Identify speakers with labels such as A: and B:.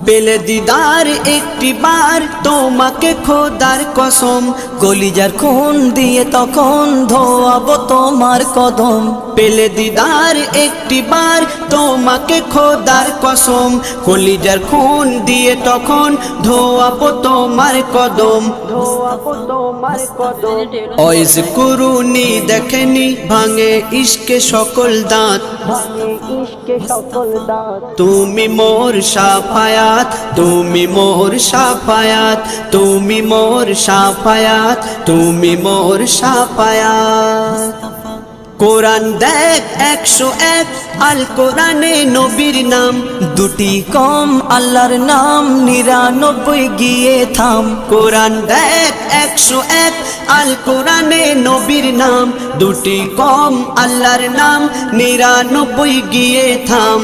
A: পেলে দিদার একটি বার তোমাকে খোদার কসম, কলিজার খুন দিয়ে তখন ধোয়াবো তোমার কদম। পেলে দিদার একটি বার তোমাকে খোদার কসম, কলিজার খুন দিয়ে তখন ধোয়াবো তোমার কদম। ওয়াইজ কুরুনি দেখেনি ভাঙে ইশকে সকল দাঁত, তুমি মোর শাফায়াত, তুমি মোর শাফায়াত, তুমি মোর শাফায়াত, তুমি মোর শাফায়াত। কোরআন দেখ 101 আল কোরআনে নবীর নাম, দুটি কম আল্লাহর নাম 99 গিয়ে থাম। কোরআন দেখ 101 আল কোরআনে নবীর নাম, দুটি কম আল্লাহর নাম 99 গিয়ে থাম।